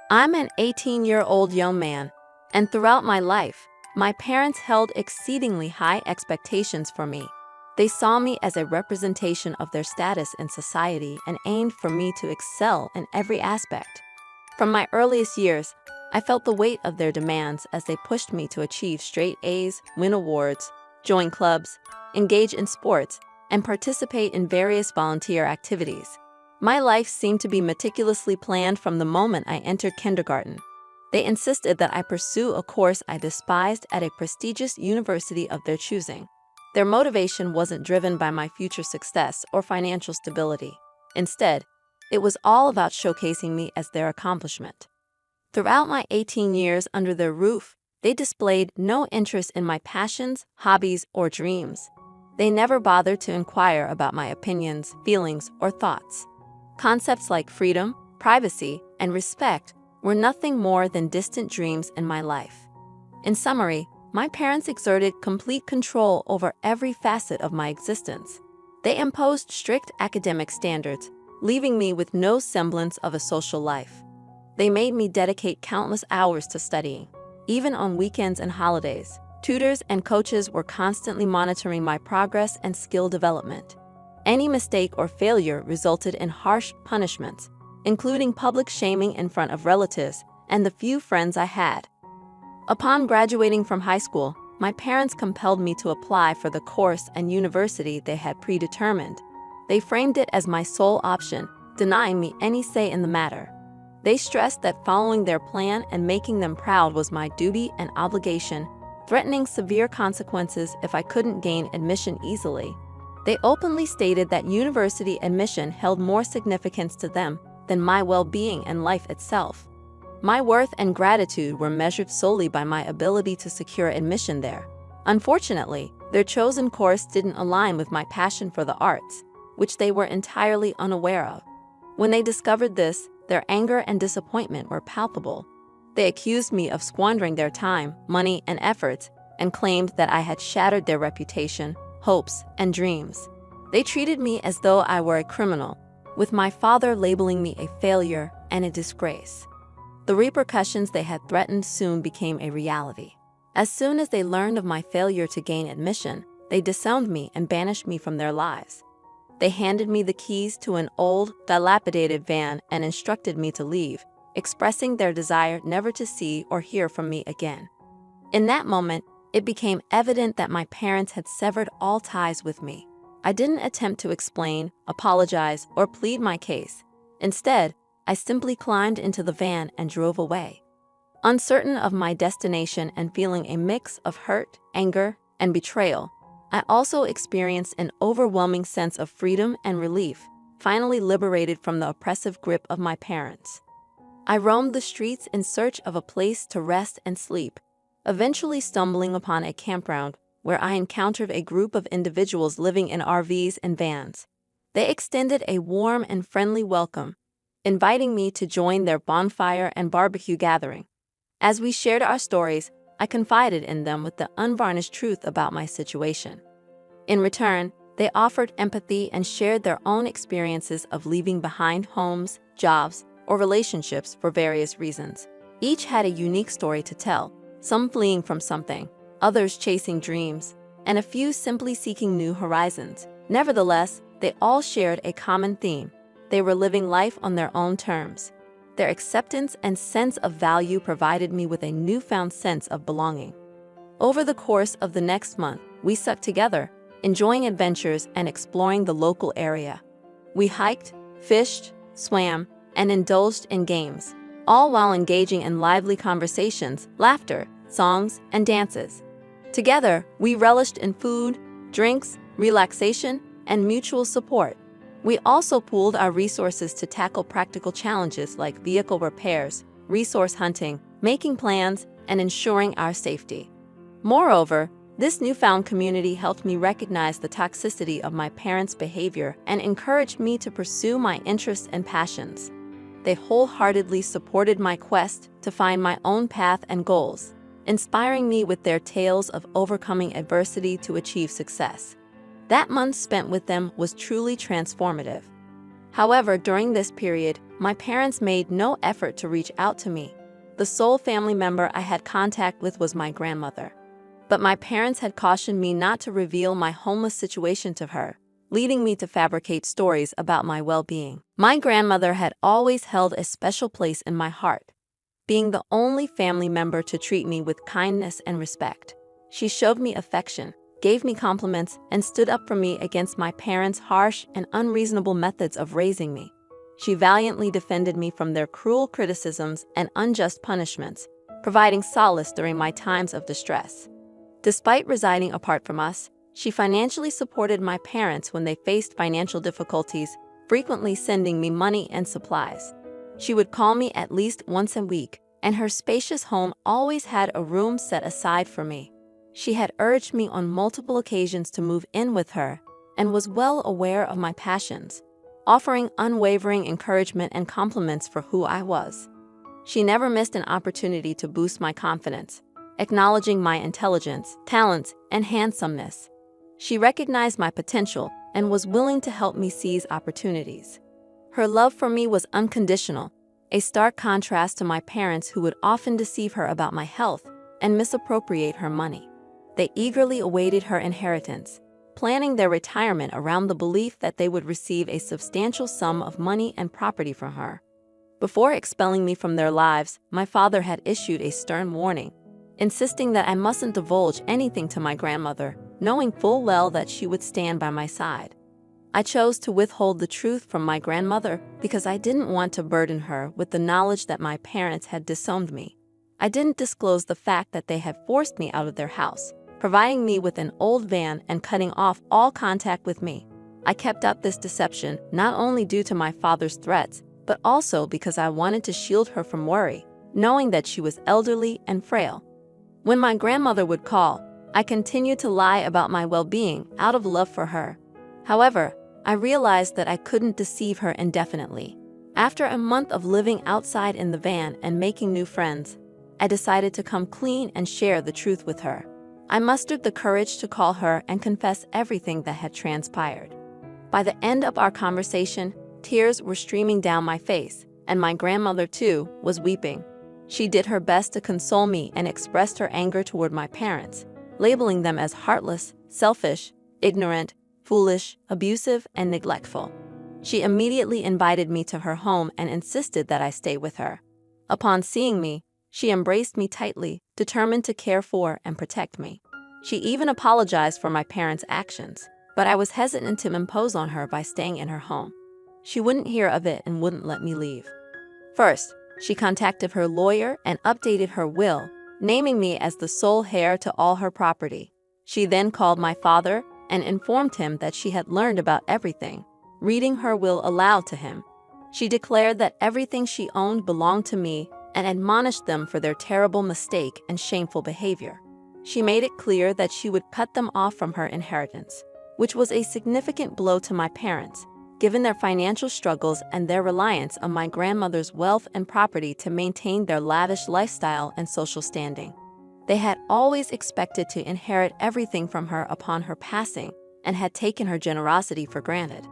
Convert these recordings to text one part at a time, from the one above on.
I'm an 18-year-old young man, and throughout my life, my parents held exceedingly high expectations for me. They saw me as a representation of their status in society and aimed for me to excel in every aspect. From my earliest years, I felt the weight of their demands as they pushed me to achieve straight A's, win awards, join clubs, engage in sports, and participate in various volunteer activities. My life seemed to be meticulously planned from the moment I entered kindergarten. They insisted that I pursue a course I despised at a prestigious university of their choosing. Their motivation wasn't driven by my future success or financial stability. Instead, it was all about showcasing me as their accomplishment. Throughout my 18 years under their roof, they displayed no interest in my passions, hobbies, or dreams. They never bothered to inquire about my opinions, feelings, or thoughts. Concepts like freedom, privacy, and respect were nothing more than distant dreams in my life. In summary, my parents exerted complete control over every facet of my existence. They imposed strict academic standards, leaving me with no semblance of a social life. They made me dedicate countless hours to studying, even on weekends and holidays. Tutors and coaches were constantly monitoring my progress and skill development. Any mistake or failure resulted in harsh punishments, including public shaming in front of relatives and the few friends I had. Upon graduating from high school, my parents compelled me to apply for the course and university they had predetermined. They framed it as my sole option, denying me any say in the matter. They stressed that following their plan and making them proud was my duty and obligation, threatening severe consequences if I couldn't gain admission easily. They openly stated that university admission held more significance to them than my well-being and life itself. My worth and gratitude were measured solely by my ability to secure admission there. Unfortunately, their chosen course didn't align with my passion for the arts, which they were entirely unaware of. When they discovered this, their anger and disappointment were palpable. They accused me of squandering their time, money, and efforts, and claimed that I had shattered their reputation, hopes, and dreams. They treated me as though I were a criminal, with my father labeling me a failure and a disgrace. The repercussions they had threatened soon became a reality. As soon as they learned of my failure to gain admission, they disowned me and banished me from their lives. They handed me the keys to an old, dilapidated van and instructed me to leave, expressing their desire never to see or hear from me again. In that moment, it became evident that my parents had severed all ties with me. I didn't attempt to explain, apologize, or plead my case. Instead, I simply climbed into the van and drove away. Uncertain of my destination and feeling a mix of hurt, anger, and betrayal, I also experienced an overwhelming sense of freedom and relief, finally liberated from the oppressive grip of my parents. I roamed the streets in search of a place to rest and sleep, eventually stumbling upon a campground where I encountered a group of individuals living in RVs and vans. They extended a warm and friendly welcome, inviting me to join their bonfire and barbecue gathering. As we shared our stories, I confided in them with the unvarnished truth about my situation. In return, they offered empathy and shared their own experiences of leaving behind homes, jobs, or relationships for various reasons. Each had a unique story to tell, some fleeing from something, others chasing dreams, and a few simply seeking new horizons. Nevertheless, they all shared a common theme. They were living life on their own terms. Their acceptance and sense of value provided me with a newfound sense of belonging. Over the course of the next month, we stuck together, enjoying adventures and exploring the local area. We hiked, fished, swam, and indulged in games, all while engaging in lively conversations, laughter, songs, and dances. Together, we relished in food, drinks, relaxation, and mutual support. We also pooled our resources to tackle practical challenges like vehicle repairs, resource hunting, making plans, and ensuring our safety. Moreover, this newfound community helped me recognize the toxicity of my parents' behavior and encouraged me to pursue my interests and passions. They wholeheartedly supported my quest to find my own path and goals, inspiring me with their tales of overcoming adversity to achieve success. That month spent with them was truly transformative. However, during this period, my parents made no effort to reach out to me. The sole family member I had contact with was my grandmother. But my parents had cautioned me not to reveal my homeless situation to her, leading me to fabricate stories about my well-being. My grandmother had always held a special place in my heart, being the only family member to treat me with kindness and respect. She showed me affection, gave me compliments, and stood up for me against my parents' harsh and unreasonable methods of raising me. She valiantly defended me from their cruel criticisms and unjust punishments, providing solace during my times of distress. Despite residing apart from us, she financially supported my parents when they faced financial difficulties, frequently sending me money and supplies. She would call me at least once a week, and her spacious home always had a room set aside for me. She had urged me on multiple occasions to move in with her, and was well aware of my passions, offering unwavering encouragement and compliments for who I was. She never missed an opportunity to boost my confidence, acknowledging my intelligence, talents, and handsomeness. She recognized my potential and was willing to help me seize opportunities. Her love for me was unconditional, a stark contrast to my parents who would often deceive her about my health and misappropriate her money. They eagerly awaited her inheritance, planning their retirement around the belief that they would receive a substantial sum of money and property from her. Before expelling me from their lives, my father had issued a stern warning, insisting that I mustn't divulge anything to my grandmother, knowing full well that she would stand by my side. I chose to withhold the truth from my grandmother because I didn't want to burden her with the knowledge that my parents had disowned me. I didn't disclose the fact that they had forced me out of their house, providing me with an old van and cutting off all contact with me. I kept up this deception not only due to my father's threats, but also because I wanted to shield her from worry, knowing that she was elderly and frail. When my grandmother would call, I continued to lie about my well-being out of love for her. However, I realized that I couldn't deceive her indefinitely. After a month of living outside in the van and making new friends, I decided to come clean and share the truth with her. I mustered the courage to call her and confess everything that had transpired. By the end of our conversation, tears were streaming down my face, and my grandmother, too, was weeping. She did her best to console me and expressed her anger toward my parents, labeling them as heartless, selfish, ignorant, foolish, abusive, and neglectful. She immediately invited me to her home and insisted that I stay with her. Upon seeing me, she embraced me tightly, determined to care for and protect me. She even apologized for my parents' actions, but I was hesitant to impose on her by staying in her home. She wouldn't hear of it and wouldn't let me leave. First, she contacted her lawyer and updated her will, naming me as the sole heir to all her property. She then called my father and informed him that she had learned about everything, reading her will aloud to him. She declared that everything she owned belonged to me and admonished them for their terrible mistake and shameful behavior. She made it clear that she would cut them off from her inheritance, which was a significant blow to my parents, given their financial struggles and their reliance on my grandmother's wealth and property to maintain their lavish lifestyle and social standing. They had always expected to inherit everything from her upon her passing and had taken her generosity for granted.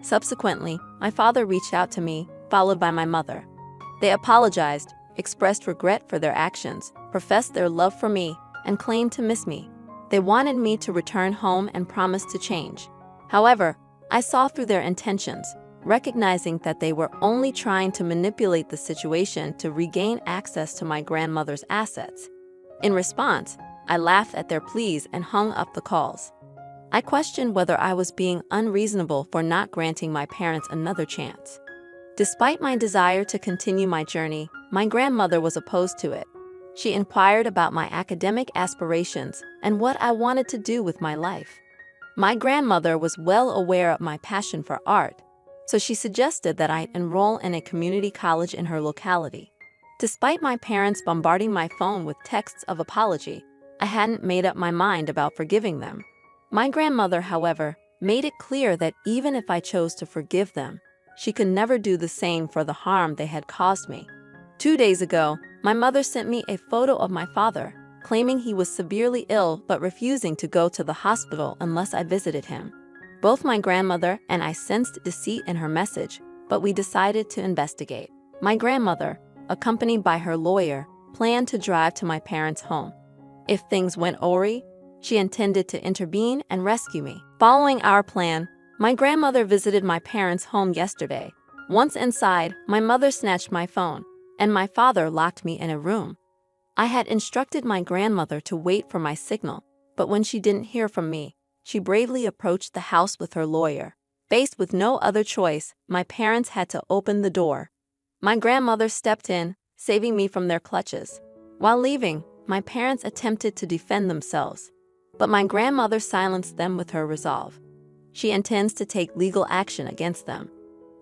Subsequently, my father reached out to me, followed by my mother. They apologized, expressed regret for their actions, professed their love for me, and claimed to miss me. They wanted me to return home and promised to change. However, I saw through their intentions, recognizing that they were only trying to manipulate the situation to regain access to my grandmother's assets. In response, I laughed at their pleas and hung up the calls. I questioned whether I was being unreasonable for not granting my parents another chance. Despite my desire to continue my journey, my grandmother was opposed to it. She inquired about my academic aspirations and what I wanted to do with my life. My grandmother was well aware of my passion for art, so she suggested that I enroll in a community college in her locality. Despite my parents bombarding my phone with texts of apology, I hadn't made up my mind about forgiving them. My grandmother, however, made it clear that even if I chose to forgive them, she could never do the same for the harm they had caused me. 2 days ago, my mother sent me a photo of my father, claiming he was severely ill but refusing to go to the hospital unless I visited him. Both my grandmother and I sensed deceit in her message, but we decided to investigate. My grandmother, accompanied by her lawyer, planned to drive to my parents' home. If things went awry, she intended to intervene and rescue me. Following our plan, my grandmother visited my parents' home yesterday. Once inside, my mother snatched my phone, and my father locked me in a room. I had instructed my grandmother to wait for my signal, but when she didn't hear from me, she bravely approached the house with her lawyer. Faced with no other choice, my parents had to open the door. My grandmother stepped in, saving me from their clutches. While leaving, my parents attempted to defend themselves, but my grandmother silenced them with her resolve. She intends to take legal action against them.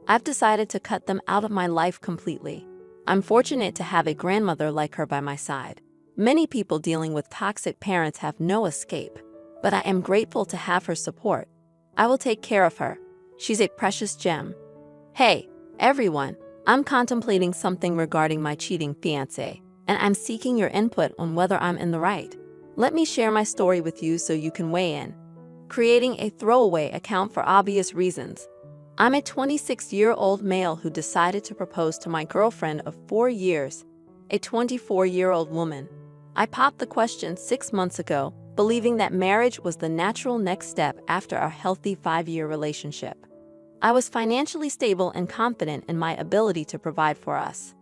I've decided to cut them out of my life completely. I'm fortunate to have a grandmother like her by my side. Many people dealing with toxic parents have no escape, but I am grateful to have her support. I will take care of her. She's a precious gem. Hey, everyone, I'm contemplating something regarding my cheating fiancé, and I'm seeking your input on whether I'm in the right. Let me share my story with you so you can weigh in. Creating a throwaway account for obvious reasons. I'm a 26-year-old male who decided to propose to my girlfriend of 4 years, a 24-year-old woman. I popped the question 6 months ago, believing that marriage was the natural next step after our healthy 5-year relationship. I was financially stable and confident in my ability to provide for us.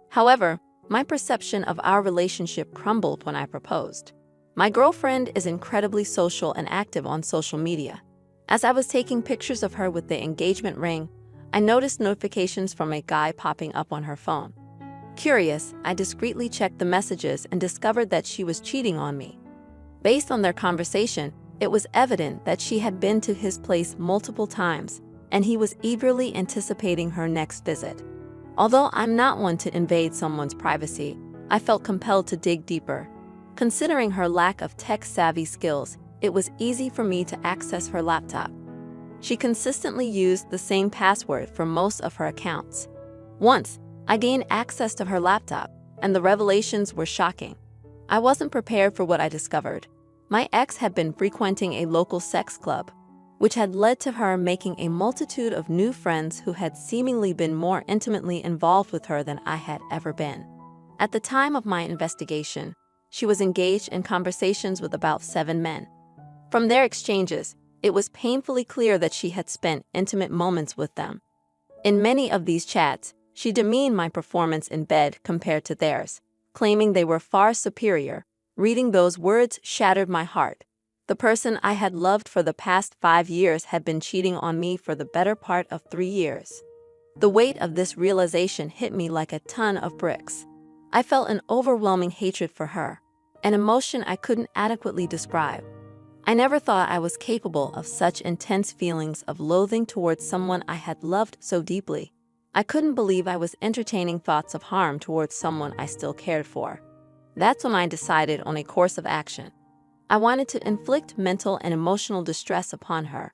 However, my perception of our relationship crumbled when I proposed. My girlfriend is incredibly social and active on social media. As I was taking pictures of her with the engagement ring, I noticed notifications from a guy popping up on her phone. Curious, I discreetly checked the messages and discovered that she was cheating on me. Based on their conversation, it was evident that she had been to his place multiple times, and he was eagerly anticipating her next visit. Although I'm not one to invade someone's privacy, I felt compelled to dig deeper. Considering her lack of tech-savvy skills, it was easy for me to access her laptop. She consistently used the same password for most of her accounts. Once, I gained access to her laptop, and the revelations were shocking. I wasn't prepared for what I discovered. My ex had been frequenting a local sex club, which had led to her making a multitude of new friends who had seemingly been more intimately involved with her than I had ever been. At the time of my investigation, she was engaged in conversations with about 7 men. From their exchanges, it was painfully clear that she had spent intimate moments with them. In many of these chats, she demeaned my performance in bed compared to theirs, claiming they were far superior. Reading those words shattered my heart. The person I had loved for the past 5 years had been cheating on me for the better part of 3 years. The weight of this realization hit me like a ton of bricks. I felt an overwhelming hatred for her, an emotion I couldn't adequately describe. I never thought I was capable of such intense feelings of loathing towards someone I had loved so deeply. I couldn't believe I was entertaining thoughts of harm towards someone I still cared for. That's when I decided on a course of action. I wanted to inflict mental and emotional distress upon her.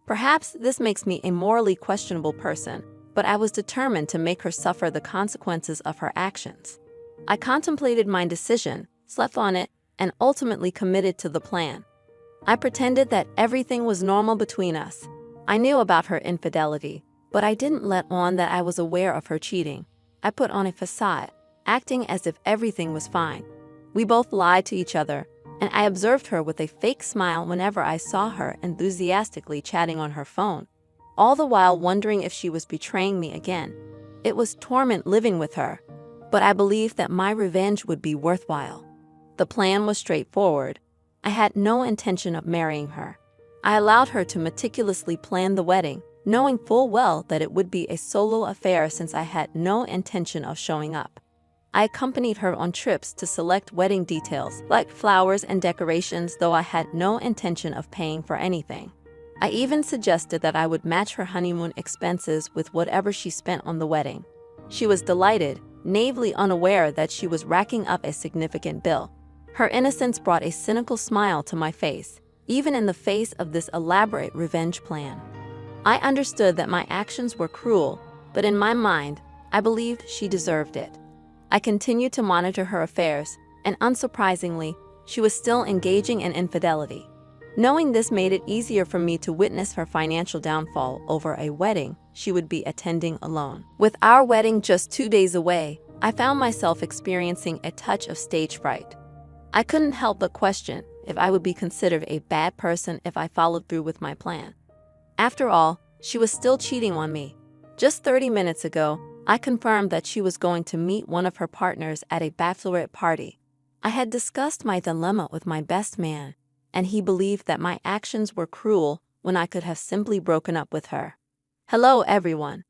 Perhaps this makes me a morally questionable person, but I was determined to make her suffer the consequences of her actions. I contemplated my decision, slept on it, and ultimately committed to the plan. I pretended that everything was normal between us. I knew about her infidelity, but I didn't let on that I was aware of her cheating. I put on a facade, acting as if everything was fine. We both lied to each other, and I observed her with a fake smile whenever I saw her enthusiastically chatting on her phone, all the while wondering if she was betraying me again. It was torment living with her, but I believed that my revenge would be worthwhile. The plan was straightforward. I had no intention of marrying her. I allowed her to meticulously plan the wedding, knowing full well that it would be a solo affair since I had no intention of showing up. I accompanied her on trips to select wedding details, like flowers and decorations, though I had no intention of paying for anything. I even suggested that I would match her honeymoon expenses with whatever she spent on the wedding. She was delighted, naively unaware that she was racking up a significant bill. Her innocence brought a cynical smile to my face, even in the face of this elaborate revenge plan. I understood that my actions were cruel, but in my mind, I believed she deserved it. I continued to monitor her affairs, and unsurprisingly, she was still engaging in infidelity. Knowing this made it easier for me to witness her financial downfall over a wedding she would be attending alone. With our wedding just 2 days away, I found myself experiencing a touch of stage fright. I couldn't help but question if I would be considered a bad person if I followed through with my plan. After all, she was still cheating on me. Just 30 minutes ago, I confirmed that she was going to meet one of her partners at a bachelorette party. I had discussed my dilemma with my best man, and he believed that my actions were cruel when I could have simply broken up with her. Hello, everyone.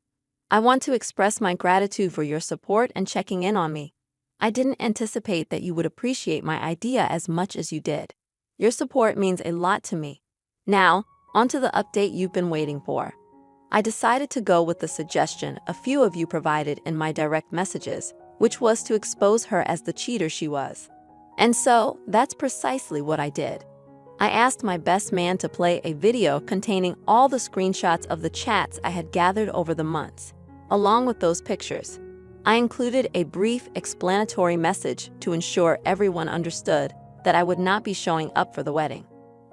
I want to express my gratitude for your support and checking in on me. I didn't anticipate that you would appreciate my idea as much as you did. Your support means a lot to me. Now, onto the update you've been waiting for. I decided to go with the suggestion a few of you provided in my direct messages, which was to expose her as the cheater she was. And so, that's precisely what I did. I asked my best man to play a video containing all the screenshots of the chats I had gathered over the months. Along with those pictures, I included a brief explanatory message to ensure everyone understood that I would not be showing up for the wedding.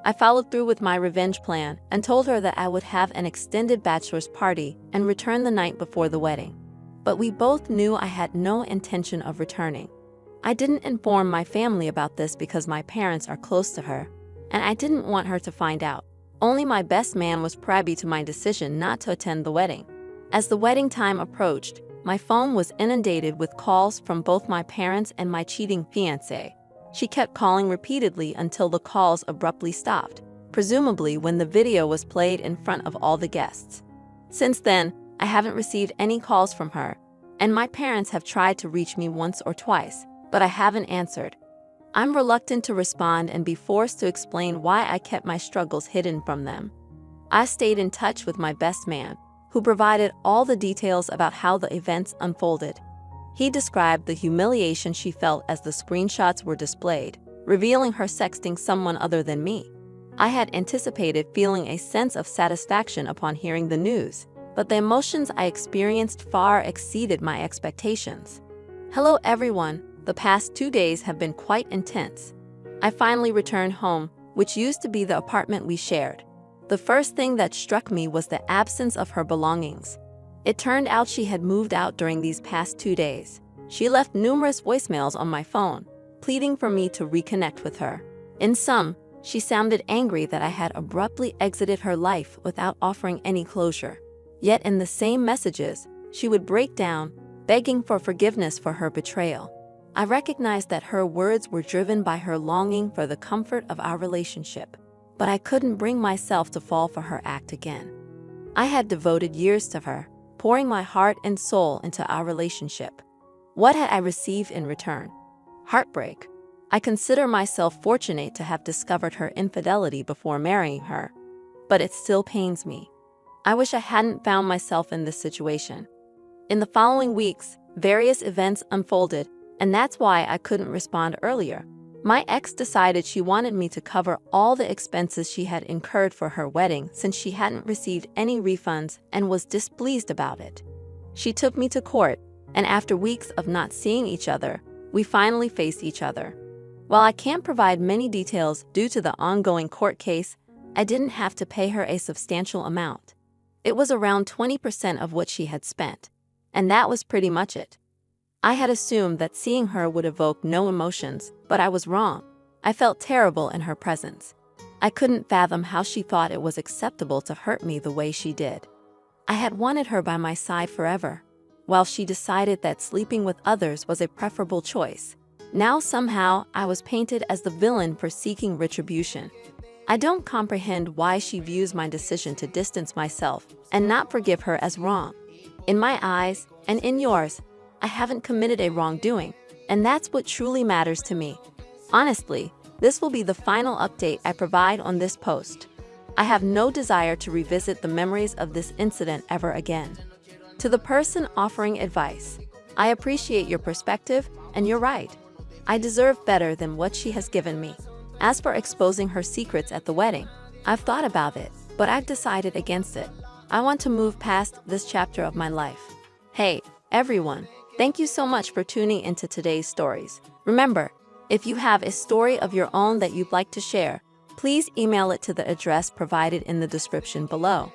I followed through with my revenge plan and told her that I would have an extended bachelor's party and return the night before the wedding. But we both knew I had no intention of returning. I didn't inform my family about this because my parents are close to her, and I didn't want her to find out. Only my best man was privy to my decision not to attend the wedding. As the wedding time approached, my phone was inundated with calls from both my parents and my cheating fiancé. She kept calling repeatedly until the calls abruptly stopped, presumably when the video was played in front of all the guests. Since then, I haven't received any calls from her, and my parents have tried to reach me once or twice, but I haven't answered. I'm reluctant to respond and be forced to explain why I kept my struggles hidden from them. I stayed in touch with my best man, who provided all the details about how the events unfolded. He described the humiliation she felt as the screenshots were displayed, revealing her sexting someone other than me. I had anticipated feeling a sense of satisfaction upon hearing the news, but the emotions I experienced far exceeded my expectations. Hello, everyone. The past 2 days have been quite intense. I finally returned home, which used to be the apartment we shared. The first thing that struck me was the absence of her belongings. It turned out she had moved out during these past 2 days. She left numerous voicemails on my phone, pleading for me to reconnect with her. In sum, she sounded angry that I had abruptly exited her life without offering any closure. Yet in the same messages, she would break down, begging for forgiveness for her betrayal. I recognized that her words were driven by her longing for the comfort of our relationship, but I couldn't bring myself to fall for her act again. I had devoted years to her, pouring my heart and soul into our relationship. What had I received in return? Heartbreak. I consider myself fortunate to have discovered her infidelity before marrying her, but it still pains me. I wish I hadn't found myself in this situation. In the following weeks, various events unfolded, and that's why I couldn't respond earlier. My ex decided she wanted me to cover all the expenses she had incurred for her wedding since she hadn't received any refunds and was displeased about it. She took me to court, and after weeks of not seeing each other, we finally faced each other. While I can't provide many details due to the ongoing court case, I didn't have to pay her a substantial amount. It was around 20% of what she had spent, and that was pretty much it. I had assumed that seeing her would evoke no emotions, but I was wrong. I felt terrible in her presence. I couldn't fathom how she thought it was acceptable to hurt me the way she did. I had wanted her by my side forever, while she decided that sleeping with others was a preferable choice. Now somehow I was painted as the villain for seeking retribution. I don't comprehend why she views my decision to distance myself and not forgive her as wrong. In my eyes, and in yours, I haven't committed a wrongdoing, and that's what truly matters to me. Honestly, this will be the final update I provide on this post. I have no desire to revisit the memories of this incident ever again. To the person offering advice, I appreciate your perspective, and you're right. I deserve better than what she has given me. As for exposing her secrets at the wedding, I've thought about it, but I've decided against it. I want to move past this chapter of my life. Hey, everyone. Thank you so much for tuning into today's stories. Remember, if you have a story of your own that you'd like to share, Please email it to the address provided in the description below.